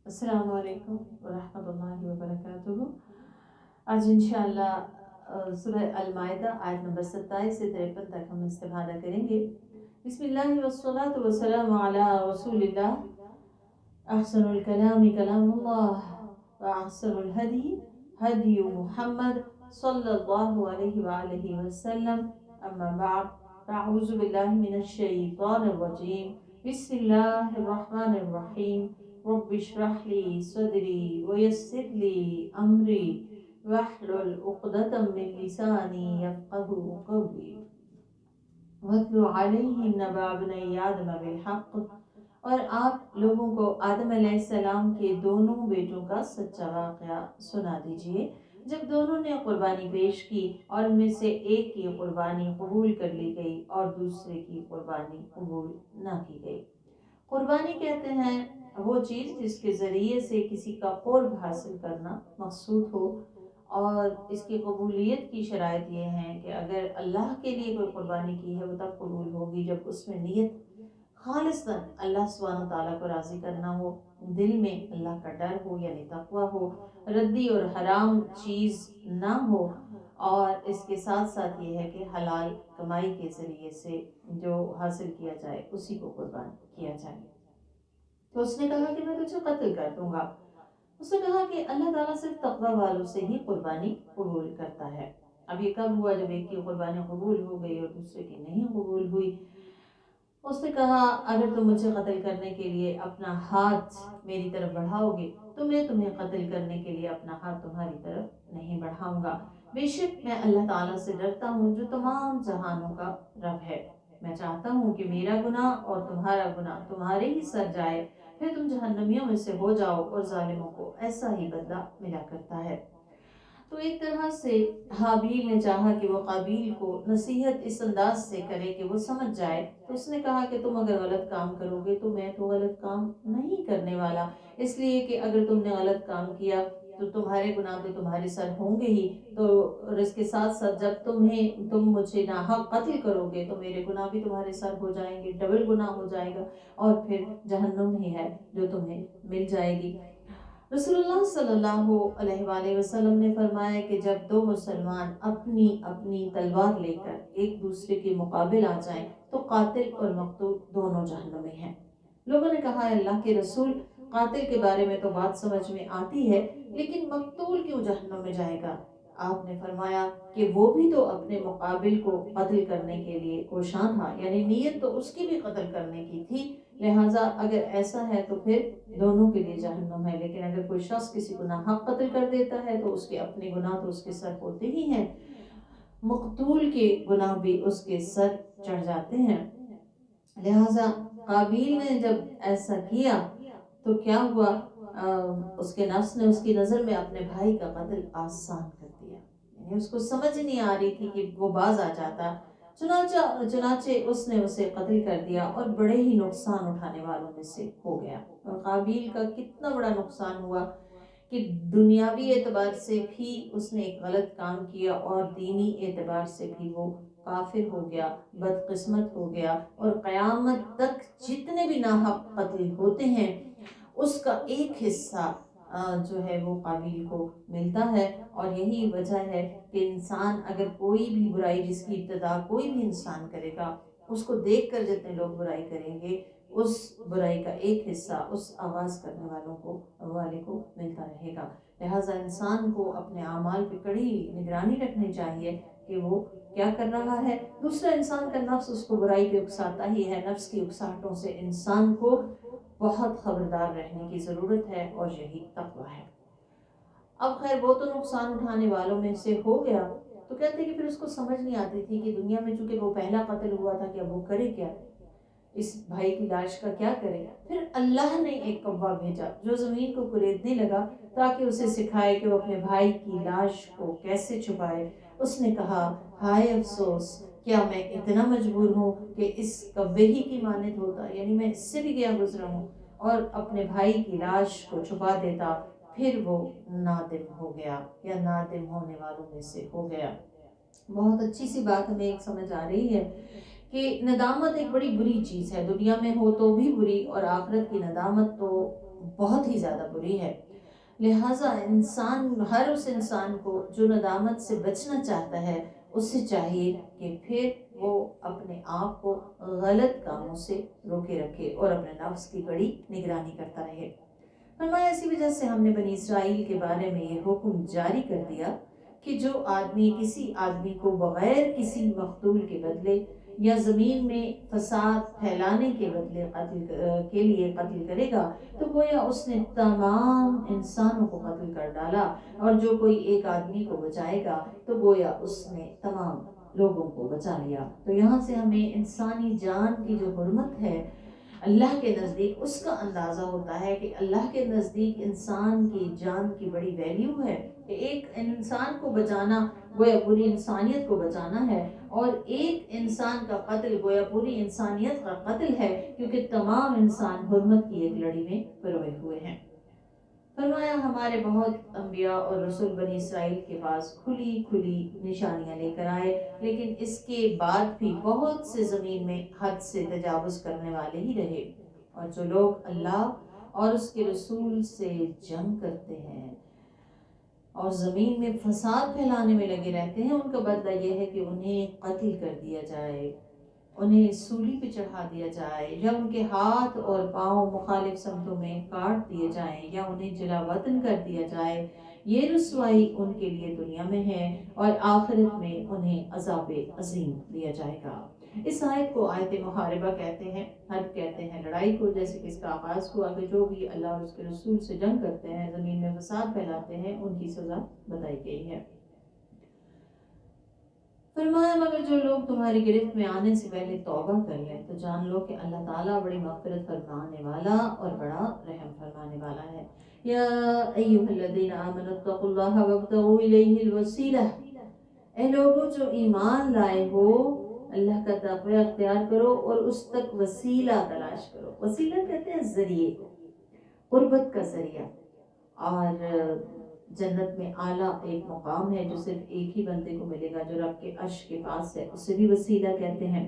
السلام علیکم ورحمۃ اللہ وبرکاتہ۔ آج انشاءاللہ سورہ المائدہ آیت نمبر 27 سے 53 تک ہم استفادہ کریں گے۔ بسم اللہ والصلاة والسلام علی رسول اللہ۔ احسن الکلام کلام اللہ واحسن الہدی ہدی محمد صلی اللہ علیہ وآلہ وسلم۔ اما بعد فاعوذ باللہ من الشیطان الرجیم، بسم اللہ الرحمن الرحیم۔ رب اشرح لي صدري ويسر لي أمري واحلل عقدة من لساني يفقهوا قولي واتل عليهم نبأ ابني آدم بالحق۔ اور آپ لوگوں کو آدم علیہ السلام کے دونوں بیٹوں کا سچا واقعہ سنا دیجئے، جب دونوں نے قربانی پیش کی اور ان میں سے ایک کی قربانی قبول کر لی گئی اور دوسرے کی قربانی قبول نہ کی گئی۔ قربانی کہتے ہیں وہ چیز جس کے ذریعے سے کسی کا قرب حاصل کرنا مقصود ہو، اور اس کی قبولیت کی شرائط یہ ہیں کہ اگر اللہ کے لیے کوئی قربانی کی ہے وہ تب قبول ہوگی جب اس میں نیت خالصاً اللہ سبحانہ تعالیٰ کو راضی کرنا ہو، دل میں اللہ کا ڈر ہو یعنی تقوی ہو، ردی اور حرام چیز نہ ہو، اور اس کے ساتھ ساتھ یہ ہے کہ حلال کمائی کے ذریعے سے جو حاصل کیا جائے اسی کو قربان کیا جائے۔ تو اس نے کہا کہ میں تجھے قتل کر دوں گا۔ اس نے کہا کہ اللہ تعالیٰ صرف تقوی والوں سے ہی قربانی قبول کرتا ہے۔ اب یہ کب ہوا؟ جب ایک کی قربانی قبول ہو گئی اور دوسرے کی نہیں قبول ہوئی۔ اس نے کہا اگر تم مجھے قتل کرنے کے لیے اپنا ہاتھ میری طرف بڑھاؤ گے تو میں تمہیں قتل کرنے کے لیے اپنا ہاتھ تمہاری طرف نہیں بڑھاؤں گا۔ بے شک میں اللہ تعالیٰ سے ڈرتا ہوں جو تمام جہانوں کا رب ہے۔ میں چاہتا ہوں کہ میرا گناہ اور تمہارا گناہ تمہارے ہی سر جائے، پھر تم جہنمیوں میں سے ہو جاؤ، اور ظالموں کو ایسا ہی بدلہ ملا کرتا ہے۔ تو ایک طرح سے حابیل نے چاہا کہ وہ قابیل کو نصیحت اس انداز سے کرے کہ وہ سمجھ جائے، تو اس نے کہا کہ تم اگر غلط کام کرو گے تو میں تو غلط کام نہیں کرنے والا، اس لیے کہ اگر تم نے غلط کام کیا تو تمہارے گناہ تو تمہارے سر ہوں گے ہی، تو اور اس کے ساتھ ساتھ جب تم مجھے ناحق قتل کرو گے تو میرے گناہ بھی تمہارے سر ہو جائیں گے، ڈبل گناہ ہو جائے گا، اور پھر جہنم ہی ہے جو تمہیں مل جائے گی۔ رسول اللہ صلی اللہ علیہ وآلہ وسلم نے فرمایا کہ جب دو مسلمان اپنی اپنی تلوار لے کر ایک دوسرے کے مقابل آ جائیں تو قاتل اور مقتول دونوں جہنمی ہیں۔ لوگوں نے کہا اللہ کے رسول، قاتل کے بارے میں تو بات سمجھ میں آتی ہے لیکن مقتول کیوں جہنم میں جائے گا؟ آپ نے فرمایا کہ وہ بھی تو اپنے مقابل کو قتل کرنے کے لیے کوشاں تھا، یعنی نیت تو اس کی بھی قتل کرنے کی تھی، لہٰذا اگر ایسا ہے تو پھر دونوں کے لیے جہنم ہے۔ لیکن اگر کوئی شخص کسی کو ناحق قتل کر دیتا ہے تو اس کے اپنے گناہ تو اس کے سر ہوتے ہی ہیں، مقتول کے گناہ بھی اس کے سر چڑھ جاتے ہیں۔ لہٰذا قابیل نے جب ایسا کیا تو کیا ہوا؟ اس کے نفس نے اس کی نظر میں اپنے بھائی کا قتل آسان کر دیا، یعنی اس کو سمجھ نہیں آ رہی تھی کہ وہ باز آ جاتا، چنانچہ اس نے اسے قتل کر دیا اور بڑے ہی نقصان اٹھانے والوں میں سے ہو گیا۔ اور قابیل کا کتنا بڑا نقصان ہوا کہ دنیاوی اعتبار سے بھی اس نے ایک غلط کام کیا اور دینی اعتبار سے بھی وہ کافر ہو گیا، بدقسمت ہو گیا، اور قیامت تک جتنے بھی ناحق قتل ہوتے ہیں اس کا ایک حصہ جو ہے وہ قابیل کو ملتا ہے۔ اور یہی وجہ ہے کہ انسان اگر کوئی بھی برائی جس کی ابتدا کوئی بھی انسان کرے گا، اس کو دیکھ کر جتنے لوگ برائی کریں گے اس برائی کا ایک حصہ اس آغاز کرنے والے کو ملتا رہے گا۔ لہٰذا انسان کو اپنے اعمال پہ کڑی نگرانی رکھنی چاہیے کہ وہ کیا کر رہا ہے۔ دوسرا انسان کا نفس اس کو برائی پہ اکساتا ہی ہے، نفس کی اکساہٹوں سے انسان کو بہت خبردار رہنے کی ضرورت ہے، اور یہی تقوی ہے۔ اب خیر وہ تو نقصان اٹھانے والوں میں سے ہو گیا، تو کہتے کہ پھر اس کو سمجھ نہیں آتی تھی کہ دنیا میں چونکہ وہ پہلا قتل ہوا تھا کہ اب وہ کرے کیا، اس بھائی کی لاش کا کیا کرے۔ پھر اللہ نے ایک کوا بھیجا جو زمین کو کریدنے لگا تاکہ اسے سکھائے کہ وہ اپنے بھائی کی لاش کو کیسے چھپائے۔ اس نے کہا ہائے افسوس، کیا میں اتنا مجبور ہوں کہ اس کوے ہی کی مانند ہوتا، یعنی میں اس سے بھی گیا گزرا ہوں اور اپنے بھائی کی لاش کو چھپا دیتا۔ پھر وہ نادم ہو گیا یا نادم ہونے والوں میں سے ہو گیا۔ بہت اچھی سی بات ہمیں ایک سمجھ آ رہی ہے کہ ندامت ایک بڑی بری چیز ہے، دنیا میں ہو تو بھی بری، اور آخرت کی ندامت تو بہت ہی زیادہ بری ہے۔ لہٰذا ہر اس انسان کو جو ندامت سے بچنا چاہتا ہے، اس سے چاہیے کہ پھر وہ اپنے آپ کو غلط کاموں سے روکے رکھے اور اپنے نفس کی بڑی نگرانی کرتا رہے۔ فرمایا اسی وجہ سے ہم نے بنی اسرائیل کے بارے میں یہ حکم جاری کر دیا کہ جو آدمی کسی آدمی کو بغیر کسی مقتول کے بدلے یا زمین میں فساد پھیلانے کے بدلے کے لیے قتل کرے گا تو گویا اس نے تمام انسانوں کو قتل کر ڈالا، اور جو کوئی ایک آدمی کو بچائے گا تو گویا اس نے تمام لوگوں کو بچا لیا۔ تو یہاں سے ہمیں انسانی جان کی جو حرمت ہے اللہ کے نزدیک، اس کا اندازہ ہوتا ہے کہ اللہ کے نزدیک انسان کی جان کی بڑی ویلیو ہے، کہ ایک انسان کو بچانا گویا پوری انسانیت کو بچانا ہے، اور ایک انسان کا قتل گویا پوری انسانیت کا قتل ہے، کیونکہ تمام انسان حرمت کی ایک لڑی میں پروئے ہوئے ہیں۔ فرمایا ہمارے بہت انبیاء اور رسول بنی اسرائیل کے پاس کھلی کھلی نشانیاں لے کر آئے، لیکن اس کے بعد بھی بہت سے زمین میں حد سے تجاوز کرنے والے ہی رہے، اور جو لوگ اللہ اور اس کے رسول سے جنگ کرتے ہیں اور زمین میں فساد پھیلانے میں لگے رہتے ہیں، ان کا بدلہ یہ ہے کہ انہیں قتل کر دیا جائے، انہیں سولی پہ چڑھا دیا جائے، یا ان کے ہاتھ اور پاؤں مخالف سمتوں میں کاٹ دیے جائیں، یا انہیں جلا وطن کر دیا جائے۔ یہ رسوائی ان کے لیے دنیا میں ہے، اور آخرت میں انہیں عذاب عظیم دیا جائے گا۔ اس آیت کو آیت محاربہ کہتے ہیں، حرب کہتے ہیں لڑائی کو، جیسے کہ اس کا آغاز ہوا کہ جو بھی اللہ اور اس کے رسول سے جنگ کرتے ہیں، زمین میں فساد پھیلاتے ہیں، ان کی سزا بتائی گئی ہے۔ فرمایا مگر جو لوگ تمہاری گرفت میں آنے سے پہلے توبہ کر لیں تو جان لو کہ اللہ تعالیٰ بڑی مغفرت فرمانے والا اور بڑا رحم فرمانے والا ہے۔ یا ایھا الذین آمنوا اتقوا اللہ وابتغوا الیہ الوسیلہ، اے لوگوں جو ایمان لائے ہو، اللہ کا تقوی اختیار کرو اور اس تک وسیلہ تلاش کرو۔ وسیلہ کہتے ہیں ذریعے کو، قربت کا ذریعہ، اور جنت میں اعلیٰ ایک مقام ہے جو صرف ایک ہی بندے کو ملے گا جو رب کے عرش کے پاس ہے، اسے بھی وسیلہ کہتے ہیں،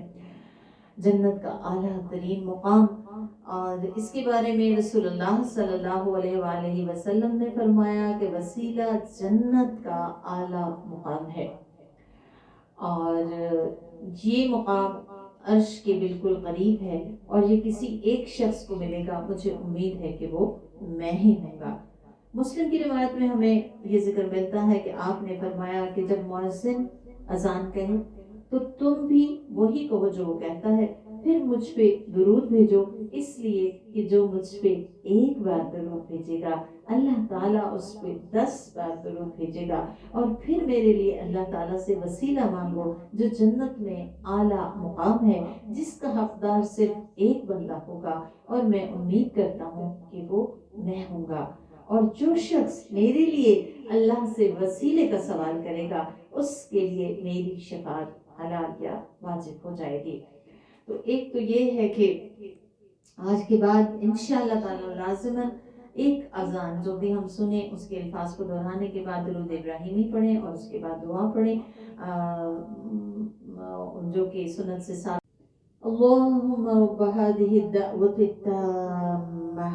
جنت کا اعلیٰ ترین مقام۔ اور اس کے بارے میں رسول اللہ صلی اللہ علیہ وآلہ وسلم نے فرمایا کہ وسیلہ جنت کا اعلیٰ مقام ہے، اور یہ مقام عرش کے بالکل قریب ہے، اور یہ کسی ایک شخص کو ملے گا، مجھے امید ہے کہ وہ میں ہی ہوں گا۔ مسلم کی روایت میں ہمیں یہ ذکر ملتا ہے کہ آپ نے فرمایا کہ جب مؤذن اذان کہے تو تم بھی وہی کہو جو وہ کہتا ہے، پھر مجھ پہ درود بھیجو، اس لیے کہ جو مجھ پہ ایک بار درود بھیجے گا اللہ تعالیٰ اس پہ 10 بار درود بھیجے گا، اور پھر میرے لیے اللہ تعالیٰ سے وسیلہ مانگو جو جنت میں اعلیٰ مقام ہے، جس کا حقدار صرف ایک بندہ ہوگا، اور میں امید کرتا ہوں کہ وہ میں ہوں گا۔ اور جو شخص میرے لیے اللہ سے وسیلے کا سوال کرے گا اس کے لیے میری شفاعت حلال یا واجب ہو جائے گی۔ تو ایک تو یہ ہے کہ آج کے بعد انشاءاللہ تعالی لازماً ایک اذان جو بھی ہم سنیں اس کے الفاظ کو دہرانے کے بعد درود ابراہیمی پڑھیں، اور اس کے بعد دعا پڑھیں جو کہ سنت سے ساتھ اللهم رب هذه الدعوة التامة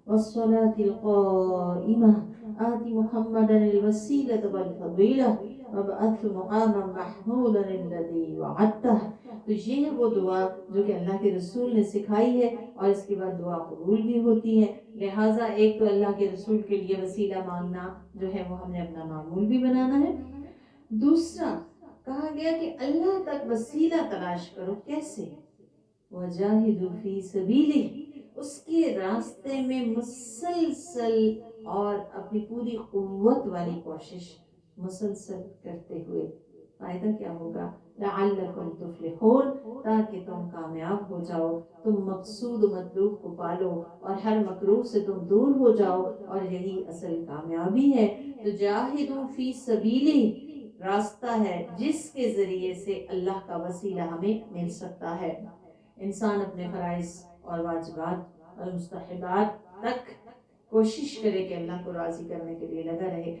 والصلاة القائمة آت محمدا الوسيلة والفضيلة وابعثه مقاما محمودا الذي وعدته۔ تو یہ ہے وہ دعا جو کہ اللہ کے رسول نے سکھائی ہے، اور اس کے بعد دعا قبول بھی ہوتی ہے۔ لہٰذا ایک تو اللہ کے رسول کے لیے وسیلہ مانگنا جو ہے وہ ہم نے اپنا معمول بھی بنانا ہے۔ دوسرا کہا گیا کہ اللہ تک وسیلہ تلاش کرو، کیسے؟ وَجَاهِدُوا فِي سَبِيلِهِ، اس کے راستے میں مسلسل اور اپنی پوری قوت والی کوشش مسلسل کرتے ہوئے۔ فائدہ کیا ہوگا؟ لَعَلَّكُمْ تُفْلِحُونَ، تاکہ تم کامیاب ہو جاؤ، تم مقصود و مطلوب کو پالو اور ہر مکروہ سے تم دور ہو جاؤ، اور یہی اصل کامیابی ہے۔ تو جاہدوا فی سبیلہ راستہ ہے جس کے ذریعے سے اللہ کا وسیلہ ہمیں مل سکتا ہے۔ انسان اپنے فرائض اور واجبات اور مستحبات تک کوشش کرے کہ اللہ کو راضی کرنے کے لیے لگا رہے،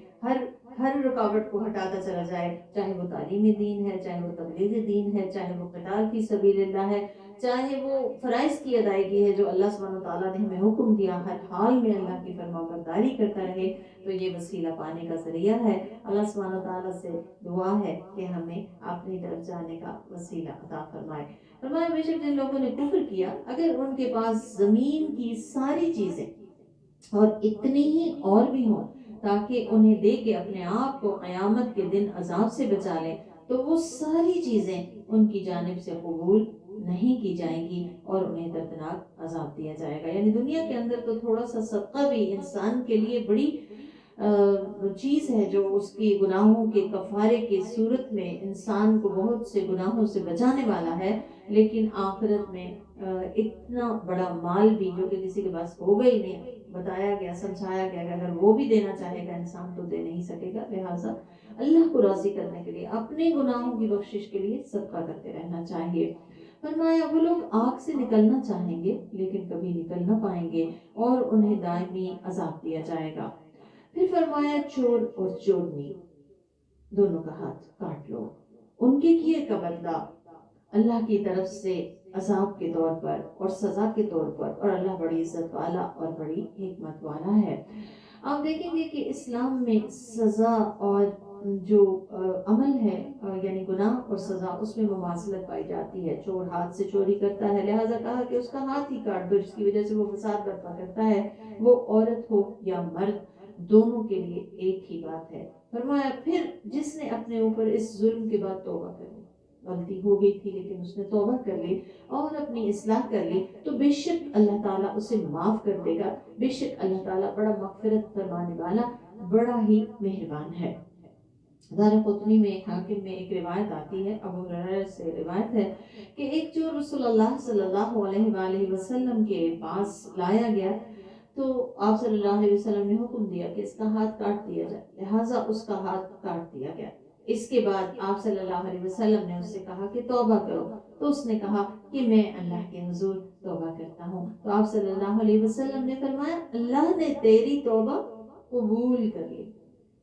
ہر رکاوٹ کو ہٹاتا چلا جائے، چاہے وہ تعلیم دین ہے، چاہے وہ تبلیغ دین ہے، چاہے وہ قتال فی سبیل اللہ ہے، چاہے وہ فرائض کی ادائیگی ہے جو اللہ سبحانہ تعالیٰ نے ہمیں حکم دیا، ہر حال میں اللہ کی فرما برداری کرتا رہے، تو یہ وسیلہ پانے کا ذریعہ ہے۔ اللہ سبحانہ تعالیٰ سے دعا ہے کہ ہمیں اپنی طرف جانے کا وسیلہ عطا فرمائے۔ فرمایا بے شک جن لوگوں نے کفر کیا، اگر ان کے پاس زمین کی ساری چیزیں اور اتنی ہی اور بھی ہوں تاکہ انہیں دے کے اپنے آپ کو قیامت کے دن عذاب سے بچا لیں، تو وہ ساری چیزیں ان کی جانب سے قبول نہیں کی جائیں گی اور انہیں دردناک عذاب دیا جائے گا۔ یعنی دنیا کے اندر تو تھوڑا سا صدقہ بھی انسان کے لیے بڑی چیز ہے جو اس کی گناہوں کے کفارے کی صورت میں انسان کو بہت سے گناہوں سے بچانے والا ہے، لیکن آخرت میں اتنا بڑا مال بھی جو کہ کسی کے پاس ہوگا ہی نہیں، بتایا گیا سمجھایا گیا کہ اگر وہ بھی دینا چاہے گا انسان تو دے نہیں سکے گا، لہٰذا اللہ کو راضی کرنے کے لیے اپنے گناہوں کی بخشش کے لیے صدقہ کرتے رہنا چاہیے۔ فرمایا وہ لوگ آگ سے نکلنا چاہیں گے لیکن کبھی نکل نہ پائیں گے اور انہیں دائمی عذاب دیا جائے گا۔ پھر فرمایا چور اور چورنی دونوں کا ہاتھ کاٹ لو، ان کے کیے کا بدلہ اللہ کی طرف سے عذاب کے طور پر اور سزا کے طور پر، اور اللہ بڑی عزت والا اور بڑی حکمت والا ہے۔ آپ دیکھیں گے کہ اسلام میں سزا اور جو عمل ہے یعنی گناہ اور سزا، اس میں مماثلت پائی جاتی ہے۔ چور ہاتھ سے چوری کرتا ہے، لہٰذا کہا کہ اس کا ہاتھ ہی کاٹ دو، جس کی وجہ سے وہ فساد برپا کرتا ہے، وہ عورت ہو یا مرد، دونوں کے لیے ایک ہی بات ہے۔ فرمایا پھر جس نے اپنے اوپر اس ظلم کے بعد توبہ کر لی، غلطی ہو گئی تھی لیکن اس نے توبہ کر لی اور اپنی اصلاح کر لی، تو بے شک اللہ تعالیٰ اسے معاف کر دے گا۔ بے شک اللہ تعالیٰ بڑا مغفرت فرمانے والا، بڑا ہی مہربان ہے۔ دارقطنی میں حاکم میں ایک روایت آتی ہے، ابو ہریرہ سے روایت ہے کہ ایک چور رسول اللہ صلی اللہ علیہ وآلہ وسلم کے پاس لایا گیا، تو آپ صلی اللہ علیہ وسلم نے حکم دیا کہ اس کا ہاتھ کاٹ دیا جائے، لہٰذا اس کا ہاتھ کاٹ دیا گیا۔ اس کے بعد آپ صلی اللہ علیہ وسلم نے اس سے کہا کہ توبہ کرو، تو اس نے کہا کہ میں اللہ کے حضور توبہ کرتا ہوں۔ تو آپ صلی اللہ علیہ وسلم نے فرمایا اللہ نے تیری توبہ قبول کر لی۔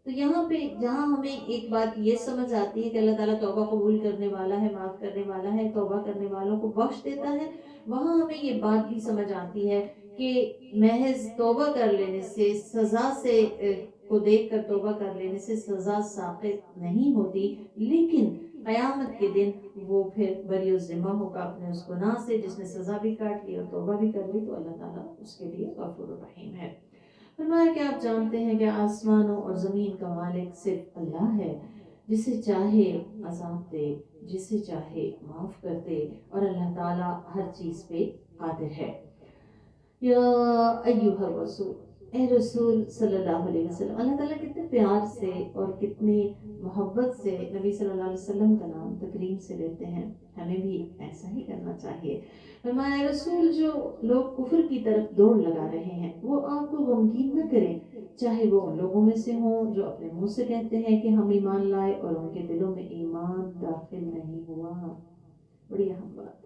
تو یہاں پہ جہاں ہمیں ایک بات یہ سمجھ آتی ہے کہ اللہ تعالیٰ توبہ قبول کرنے والا ہے، معاف کرنے والا ہے، توبہ کرنے والوں کو بخش دیتا ہے، وہاں ہمیں یہ بات بھی سمجھ آتی ہے کہ محض توبہ کر لینے سے سزا سے کو دیکھ کر توبہ کر لینے سے سزا ساقط نہیں ہوتی، لیکن قیامت کے دن وہ پھر بری الذمہ ہوگا اپنے اس گناہ سے، جس نے سزا بھی کاٹ لی اور توبہ بھی کر لی، تو اللہ تعالیٰ اس کے لیے غفور الرحیم ہے۔ فرمایا کہ آپ جانتے ہیں کہ آسمانوں اور زمین کا مالک صرف اللہ ہے، جسے چاہے عذاب دے، جسے چاہے معاف کر دے، اور اللہ تعالیٰ ہر چیز پہ قادر ہے۔ یا ایھا الرسول، اے رسول صلی اللہ علیہ وسلم، اللہ تعالیٰ کتنے پیار سے اور کتنے محبت سے نبی صلی اللہ علیہ وسلم کا نام تکریم سے لیتے ہیں، ہمیں بھی ایسا ہی کرنا چاہیے۔ فرمایا رسول جو لوگ کفر کی طرف دوڑ لگا رہے ہیں وہ آپ کو غمگین نہ کریں، چاہے وہ ان لوگوں میں سے ہوں جو اپنے منہ سے کہتے ہیں کہ ہم ایمان لائے اور ان کے دلوں میں ایمان داخل نہیں ہوا۔ بڑی اہم بات،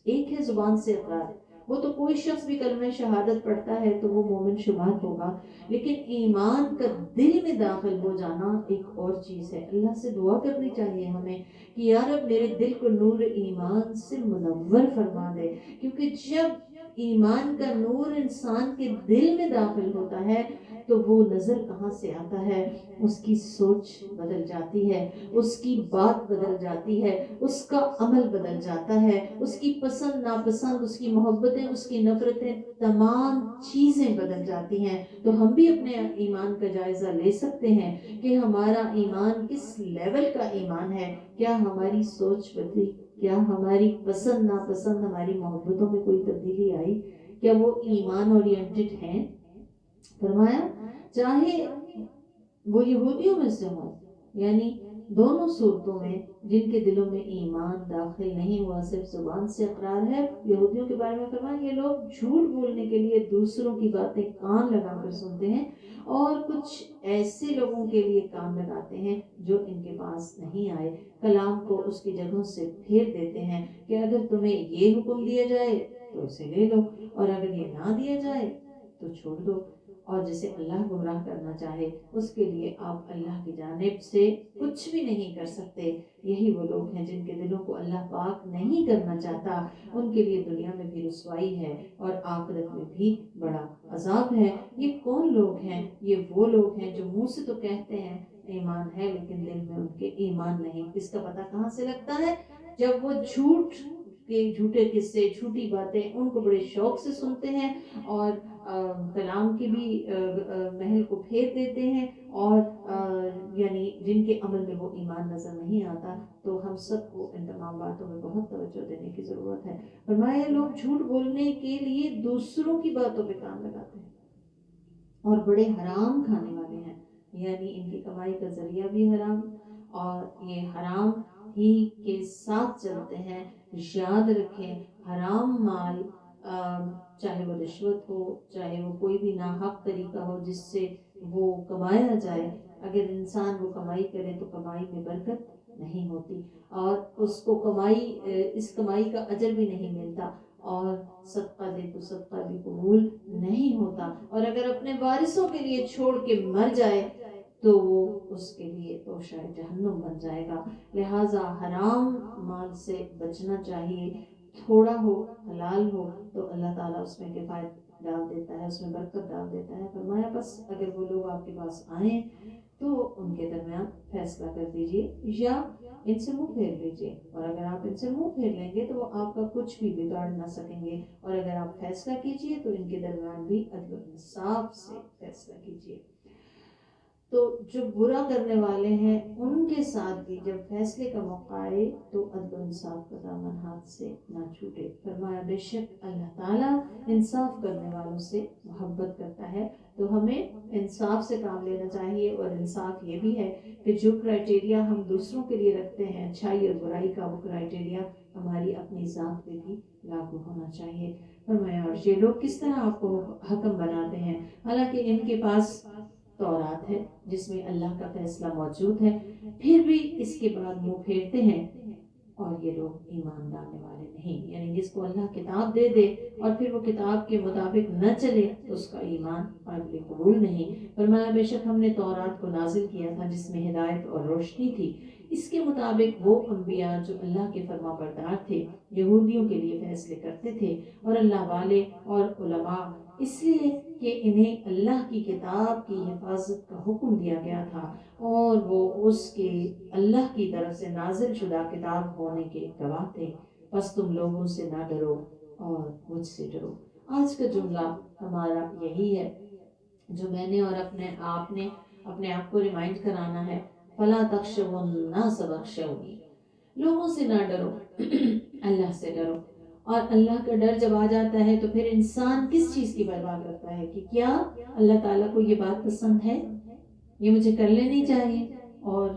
ایک ہے زبان سے اقرار، وہ تو کوئی شخص بھی کلمہ شہادت پڑھتا ہے تو وہ مومن شمار ہوگا، لیکن ایمان کا دل میں داخل ہو جانا ایک اور چیز ہے۔ اللہ سے دعا کرنی چاہیے ہمیں کہ یا رب میرے دل کو نور ایمان سے منور فرما دے، کیونکہ جب ایمان کا نور انسان کے دل میں داخل ہوتا ہے تو وہ نظر کہاں سے آتا ہے، اس کی سوچ بدل جاتی ہے، اس کی بات بدل جاتی ہے، اس کا عمل بدل جاتا ہے، اس کی پسند ناپسند، اس کی محبتیں، اس کی نفرتیں، تمام چیزیں بدل جاتی ہیں۔ تو ہم بھی اپنے ایمان کا جائزہ لے سکتے ہیں کہ ہمارا ایمان کس لیول کا ایمان ہے، کیا ہماری سوچ بدلی، کیا ہماری پسند ناپسند، ہماری محبتوں میں کوئی تبدیلی آئی، کیا وہ ایمان اورینٹڈ ہیں۔ فرمایا چاہے وہ یہودیوں میں سے ہوں، یعنی دونوں صورتوں میں جن کے دلوں میں ایمان داخل نہیں ہوا، صرف زبان سے اقرار ہے۔ یہودیوں کے بارے میں فرمایا یہ لوگ جھوٹ بولنے کے لیے دوسروں کی باتیں کان لگا کر سنتے ہیں، اور کچھ ایسے لوگوں کے لیے کان لگاتے ہیں جو ان کے پاس نہیں آئے، کلام کو اس کی جگہوں سے پھیر دیتے ہیں کہ اگر تمہیں یہ حکم دیا جائے تو اسے لے لو، اور اگر یہ نہ دیا جائے تو چھوڑ دو۔ اور جسے اللہ گمراہ کرنا چاہے اس کے لیے آپ اللہ کی جانب سے کچھ بھی نہیں کر سکتے۔ یہی وہ لوگ ہیں جن کے دلوں کو اللہ پاک نہیں کرنا چاہتا، ان کے لیے دنیا میں بھی رسوائی ہے اور آخرت میں بھی بڑا عذاب ہے۔ یہ کون لوگ ہیں؟ یہ وہ لوگ ہیں جو منہ سے تو کہتے ہیں ایمان ہے لیکن دل میں ان کے ایمان نہیں۔ اس کا پتہ کہاں سے لگتا ہے؟ جب وہ جھوٹے قصے، جھوٹی باتیں ان کو بڑے شوق سے سنتے ہیں اور کلام کی بھی محل کو پھیر دیتے ہیں، اور یعنی جن کے عمل میں وہ ایمان نظر نہیں آتا، تو ہم سب کو ان تمام باتوں میں بہت توجہ دینے کی ضرورت ہے۔ فرمایا لوگ جھوٹ بولنے کے لیے دوسروں کی باتوں پہ کام لگاتے ہیں اور بڑے حرام کھانے والے ہیں، یعنی ان کی کمائی کا ذریعہ بھی حرام اور یہ حرام ہی کے ساتھ چلتے ہیں۔ یاد رکھیں حرام مال چاہے وہ رشوت ہو، چاہے وہ کوئی بھی ناحق طریقہ ہو جس سے وہ کمایا جائے، اگر انسان وہ کمائی کرے تو کمائی میں برکت نہیں ہوتی اور اس کو اس کمائی کا اجر بھی نہیں ملتا، اور صدقہ دے تو صدقہ بھی قبول نہیں ہوتا، اور اگر اپنے وارثوں کے لیے چھوڑ کے مر جائے تو وہ اس کے لیے تو شاید جہنم بن جائے گا۔ لہٰذا حرام مال سے بچنا چاہیے، تھوڑا ہو حلال ہو تو اللہ تعالیٰ اس میں کفایت ڈال دیتا ہے، اس میں برکت ڈال دیتا ہے۔ فرمایا بس اگر وہ لوگ آپ کے پاس آئیں تو ان کے درمیان فیصلہ کر دیجئے یا ان سے منہ پھیر لیجئے، اور اگر آپ ان سے منہ پھیر لیں گے تو وہ آپ کا کچھ بھی بگاڑ نہ سکیں گے، اور اگر آپ فیصلہ کیجئے تو ان کے درمیان بھی عدل و انصاف سے فیصلہ کیجئے۔ تو جو برا کرنے والے ہیں ان کے ساتھ بھی جب فیصلے کا موقع آئے تو عدل و انصاف کا دامن ہاتھ سے نہ چھوٹے۔ فرمایا بے شک اللہ تعالیٰ انصاف کرنے والوں سے محبت کرتا ہے، تو ہمیں انصاف سے کام لینا چاہیے، اور انصاف یہ بھی ہے کہ جو کرائٹیریا ہم دوسروں کے لیے رکھتے ہیں اچھائی اور برائی کا، وہ کرائٹیریا ہماری اپنی ذات پہ بھی لاگو ہونا چاہیے۔ فرمایا اور یہ لوگ کس طرح آپ کو حکم بناتے ہیں حالانکہ ان کے پاس تورات ہے جس میں اللہ کا فیصلہ موجود ہے، پھر بھی اس کے بعد منہ پھیرتے ہیں، اور یہ لوگ ایمان لانے والے نہیں۔ یعنی جس کو اللہ کتاب دے دے اور پھر وہ کتاب کے مطابق نہ چلے تو اس کا ایمان قابل قبول نہیں۔ فرمایا بے شک ہم نے تورات کو نازل کیا تھا جس میں ہدایت اور روشنی تھی، اس کے مطابق وہ انبیاء جو اللہ کے فرما بردار تھے یہودیوں کے لیے فیصلے کرتے تھے، اور اللہ والے اور علماء، اس لیے کہ انہیں اللہ کی کتاب کی حفاظت کا حکم دیا گیا تھا اور وہ اس کے اللہ کی طرف سے نازل شدہ کتاب ہونے کے گواہ تھے۔ بس تم لوگوں سے نہ ڈرو اور مجھ سے ڈرو۔ آج کا جملہ ہمارا یہی ہے جو میں نے اور اپنے آپ کو ریمائنڈ کرانا ہے، فَلَا تَخْشَوُا النَّاسَ وَاخْشَوْنِی، لوگوں سے نہ ڈرو اللہ سے ڈرو۔ اور اللہ کا ڈر جب آ جاتا ہے تو پھر انسان کس چیز کی پرواہ کرتا ہے کہ کیا اللہ تعالیٰ کو یہ بات پسند ہے، یہ مجھے کر لینی چاہیے، اور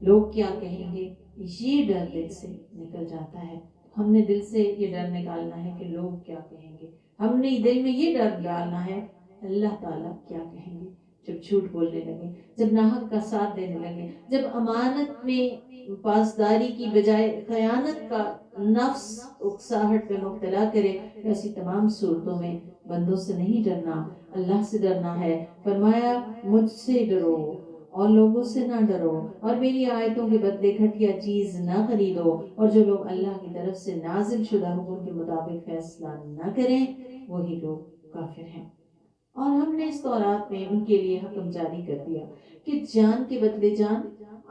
لوگ کیا کہیں گے، یہ ڈر دل سے نکل جاتا ہے۔ ہم نے دل سے یہ ڈر نکالنا ہے کہ لوگ کیا کہیں گے، ہم نے دل میں یہ ڈر ڈالنا ہے اللہ تعالیٰ کیا کہیں گے۔ جب جھوٹ بولنے لگے، جب ناحق کا ساتھ دینے لگے، جب امانت میں پاسداری کی بجائے خیانت کا نفس اکساہٹ میں مبتلا کرے، ایسی تمام صورتوں میں بندوں سے نہیں ڈرنا، اللہ سے ڈرنا ہے۔ فرمایا مجھ سے ڈرو اور لوگوں سے نہ ڈرو، اور میری آیتوں کے بدلے گھٹیا چیز نہ خریدو، اور جو لوگ اللہ کی طرف سے نازل شدہ حکم کے مطابق فیصلہ نہ کریں وہی لوگ کافر ہیں۔ اور ہم نے اس تورات میں ان کے لیے حکم جاری کر دیا کہ جان کے بدلے جان،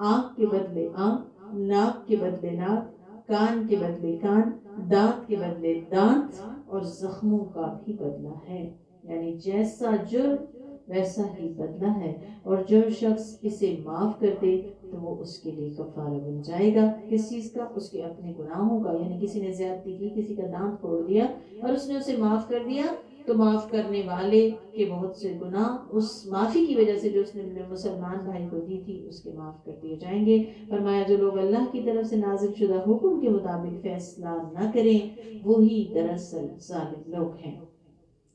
آنکھ کے بدلے آنکھ، ناک کے بدلے ناک، کان کے بدلے کان، دانت کے بدلے دانت، اور زخموں کا بھی بدلہ ہے، یعنی جیسا جرم ویسا ہی بدلہ ہے، اور جو شخص اسے معاف کر دے تو وہ اس کے لیے کفارہ بن جائے گا۔ کس چیز کا؟ اس کے اپنے گناہوں کا، یعنی کسی نے زیادتی کی، کسی کا دانت پھوڑ دیا اور اس نے اسے معاف کر دیا تو معاف کرنے والے کے بہت سے گناہ اس معافی کی وجہ سے جو اس نے مسلمان بھائی کو دی تھی اس کے معاف کر دیے جائیں گے۔ فرمایا جو لوگ اللہ کی طرف سے نازل شدہ حکم کے مطابق فیصلہ نہ کریں وہی دراصل ظالم لوگ ہیں۔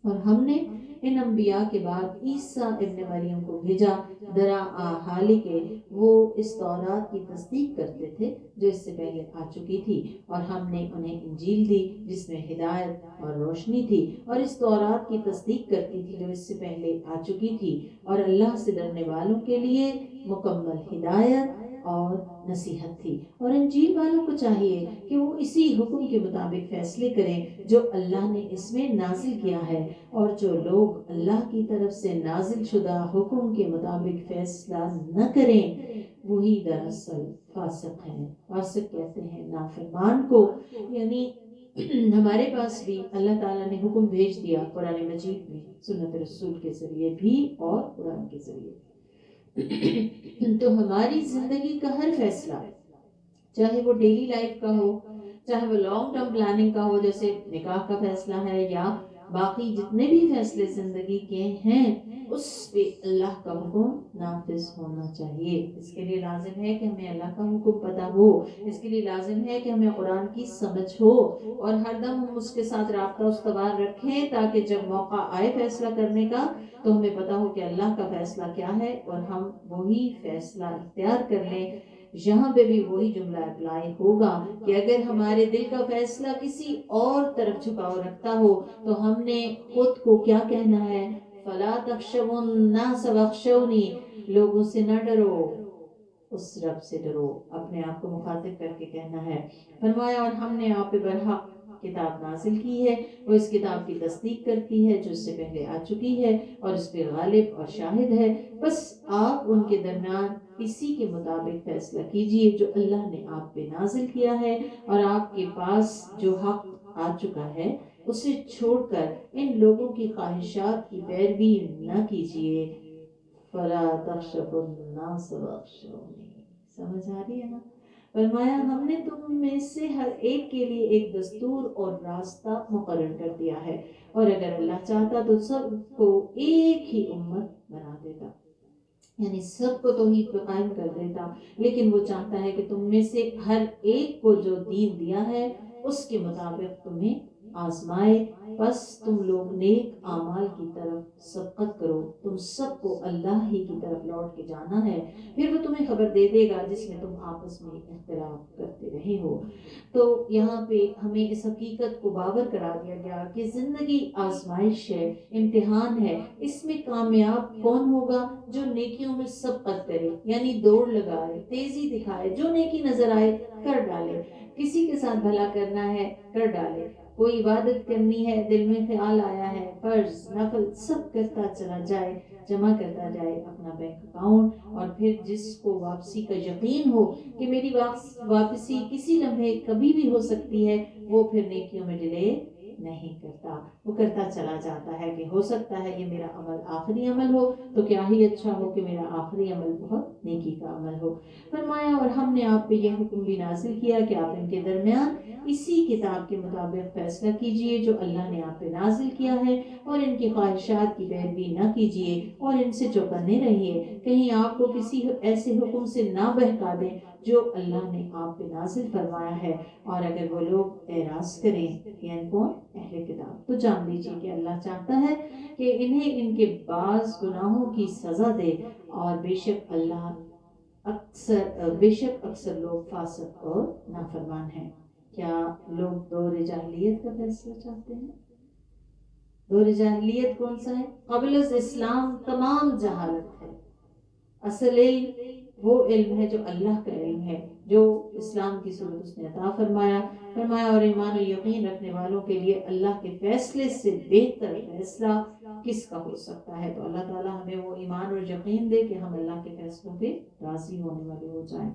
اور ہم نے ان انبیاء کے بعد عیسیٰ ابن مریم کو بھیجا، درا حالی کے وہ اس تورات کی تصدیق کرتے تھے جو اس سے پہلے آ چکی تھی، اور ہم نے انہیں انجیل دی جس میں ہدایت اور روشنی تھی، اور اس تورات کی تصدیق کرتی تھی جو اس سے پہلے آ چکی تھی، اور اللہ سے ڈرنے والوں کے لیے مکمل ہدایت اور نصیحت تھی۔ اور انجیل والوں کو چاہیے کہ وہ اسی حکم کے مطابق فیصلے کریں جو اللہ نے اس میں نازل کیا ہے، اور جو لوگ اللہ کی طرف سے نازل شدہ حکم کے مطابق فیصلہ نہ کریں وہی دراصل فاسق ہیں۔ فاسق کہتے ہیں نافرمان کو، یعنی ہمارے پاس بھی اللہ تعالیٰ نے حکم بھیج دیا قرآن مجید میں، سنت رسول کے ذریعے بھی اور قرآن کے ذریعے، تو ہماری زندگی کا ہر فیصلہ، چاہے وہ ڈیلی لائف کا ہو، چاہے وہ لانگ ٹرم پلاننگ کا ہو جیسے نکاح کا فیصلہ ہے، یا باقی جتنے بھی فیصلے زندگی کے ہیں، اس پہ اللہ کا حکم نافذ ہونا چاہیے۔ اس کے لیے لازم ہے کہ ہمیں اللہ کا حکم پتہ ہو، اس کے لیے لازم ہے کہ ہمیں قرآن کی سمجھ ہو، اور ہر دم ہم اس کے ساتھ رابطہ استوار رکھیں تاکہ جب موقع آئے فیصلہ کرنے کا تو ہمیں پتہ ہو کہ اللہ کا فیصلہ کیا ہے اور ہم وہی فیصلہ اختیار کر لیں۔ یہاں پہ بھی وہی جملہ اپلائی ہوگا کہ اگر ہمارے دل کا فیصلہ کسی اور طرف جھکاؤ رکھتا ہو تو ہم نے خود کو کیا کہنا ہے؟ فَلَا تَخْشَوُا النَّاسَ وَاخْشَوْنِي، لوگوں سے نہ ڈرو، اس رب سے ڈرو، اپنے آپ کو مخاطب کر کے کہنا ہے۔ فرمایا اور ہم نے آپ پہ برحق کتاب نازل کی ہے، وہ اس کتاب کی تصدیق کرتی ہے جو اس سے پہلے آ چکی ہے، اور اس پہ غالب اور شاہد ہے، بس آپ ان کے درمیان اسی کے مطابق فیصلہ کیجئے جو اللہ نے آپ پہ نازل کیا ہے، اور آپ کے پاس جو حق آ چکا ہے اسے چھوڑ کر ان لوگوں کی خواہشات کی پیروی نہ کیجئے۔ فَلَا تَخْشَوُا النَّاسَ وَاخْشَوْنِی، سمجھ آ رہی ہے نا؟ فرمایا ہم نے تم میں سے ہر ایک کے لیے ایک دستور اور راستہ مقرر کر دیا ہے، اور اگر اللہ چاہتا تو سب کو ایک ہی امت بنا دیتا، یعنی سب کو توحید پہ قائم کر دیتا، لیکن وہ چاہتا ہے کہ تم میں سے ہر ایک کو جو دین دیا ہے اس کے مطابق تمہیں آزمائے، بس تم لوگ نیک اعمال کی طرف سبقت کرو، تم سب کو اللہ ہی کی طرف لوٹ کے جانا ہے، پھر وہ تمہیں خبر دے دے گا جس میں تم آپس میں اختلاف کرتے رہے ہو۔ تو یہاں پہ ہمیں اس حقیقت کو باور کرا دیا گیا کہ زندگی آزمائش ہے، امتحان ہے، اس میں کامیاب کون ہوگا؟ جو نیکیوں میں سبقت کرے، یعنی دوڑ لگائے، تیزی دکھائے، جو نیکی نظر آئے کر ڈالے، کسی کے ساتھ بھلا کرنا ہے کر ڈالے، کوئی عبادت کرنی ہے، دل میں خیال آیا ہے، فرض نفل سب کرتا چلا جائے، جمع کرتا جائے اپنا بینک اکاؤنٹ، اور پھر جس کو واپسی کا یقین ہو کہ میری واپسی کسی لمحے کبھی بھی ہو سکتی ہے، وہ پھر نیکیوں میں ڈیلے نہیں کرتا، وہ کرتا چلا جاتا ہے کہ ہو سکتا ہے یہ میرا عمل آخری عمل ہو تو کیا ہی اچھا ہو کہ میرا آخری عمل بہت نیکی کا عمل ہو۔ فرمایا اور ہم نے آپ پہ یہ حکم بھی نازل کیا کہ آپ ان کے درمیان اسی کتاب کے مطابق فیصلہ کیجئے جو اللہ نے آپ پہ نازل کیا ہے، اور ان کی خواہشات کی پیروی نہ کیجئے، اور ان سے چوکنے رہیے، کہیں آپ کو کسی ایسے حکم سے نہ بہکا دیں جو اللہ نے آپ پہ نازل فرمایا ہے، اور اگر وہ لوگ اعراض کریں، یعنی کون؟ اہل کتاب، تو جان لیجیے کہ اللہ چاہتا ہے کہ انہیں ان کے بعض گناہوں کی سزا دے، اور بے شک اکثر لوگ فاسق اور نافرمان ہیں۔ کیا لوگ دور جاہلیت کا فیصلہ چاہتے ہیں؟ دور جاہلیت کون سا ہے؟ قبل از اسلام تمام جہالت ہے، اصل علم وہ علم ہے جو اللہ کا علم ہے، جو اسلام کی صورت اس نے عطا فرمایا اور ایمان و یقین رکھنے والوں کے لیے اللہ کے فیصلے سے بہتر فیصلہ کس کا ہو سکتا ہے۔ تو اللہ تعالیٰ ہمیں وہ ایمان اور یقین دے کہ ہم اللہ کے فیصلوں پہ راضی ہونے والے ہو جائیں۔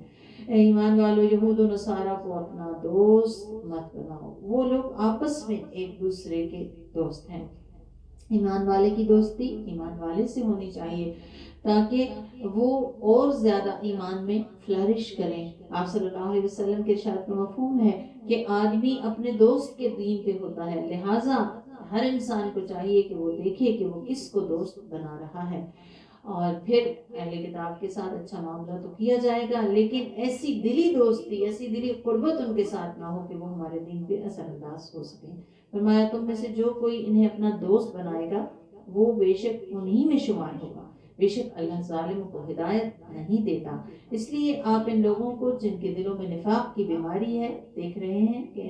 اے ایمان والو، یہود و نصارہ کو اپنا دوست مت بناؤ، وہ لوگ آپس میں ایک دوسرے کے دوست ہیں۔ ایمان والے کی دوستی ایمان والے سے ہونی چاہیے تاکہ وہ اور زیادہ ایمان میں فلرش کریں۔ آپ صلی اللہ علیہ وسلم کے ارشاد کا مفہوم ہے کہ آدمی اپنے دوست کے دین پہ ہوتا ہے، لہٰذا ہر انسان کو چاہیے کہ وہ دیکھے کہ وہ کس کو دوست بنا رہا ہے، اور پھر اہل کتاب کے ساتھ اچھا معاملہ تو کیا جائے گا، لیکن ایسی دلی دوستی، ایسی دلی قربت ان کے ساتھ نہ ہو کہ وہ ہمارے دین پہ اثر انداز ہو سکیں۔ فرمایا تم میں سے جو کوئی انہیں اپنا دوست بنائے گا وہ بے شک انہی میں شمار ہوگا۔ بے شک اللہ ظالموں کو ہدایت نہیں دیتا۔ اس لیے آپ ان لوگوں کو جن کے دلوں میں نفاق کی بیماری ہے دیکھ رہے ہیں کہ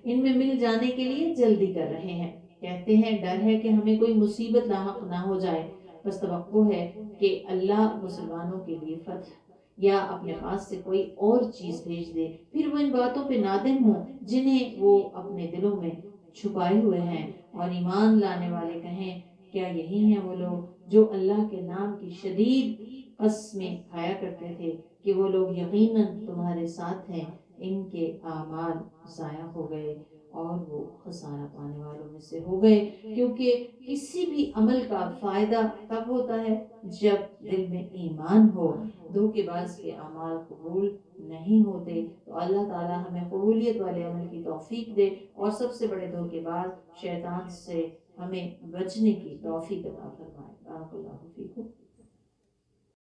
ان میں مل جانے کے لیے جلدی کر رہے ہیں، کہتے ہیں ڈر ہے کہ ہمیں کوئی مصیبت لاحق نہ ہو جائے، بس توقع ہے کہ اللہ مسلمانوں کے لیے فتح یا اپنے پاس سے کوئی اور چیز بھیج دے، پھر وہ ان باتوں پہ نادم ہوں جنہیں وہ اپنے دلوں میں چھپائے ہوئے ہیں، اور ایمان لانے والے کہیں کیا یہی ہیں وہ لوگ جو اللہ کے نام کی شدید قسمیں کھایا کرتے تھے کہ وہ لوگ یقیناً تمہارے ساتھ ہیں، ان کے اعمال ضائع ہو گئے اور وہ خسارہ پانے والوں میں سے ہو گئے۔ کیونکہ کسی بھی عمل کا فائدہ تب ہوتا ہے جب دل میں ایمان ہو، دھوکے باز کے اعمال قبول نہیں ہوتے۔ تو اللہ تعالیٰ ہمیں قبولیت والے عمل کی توفیق دے، اور سب سے بڑے دھوکے باز شیطان سے ہمیں بچنے کی توفیق عطا فرمائے۔ بارک اللہ فیکم۔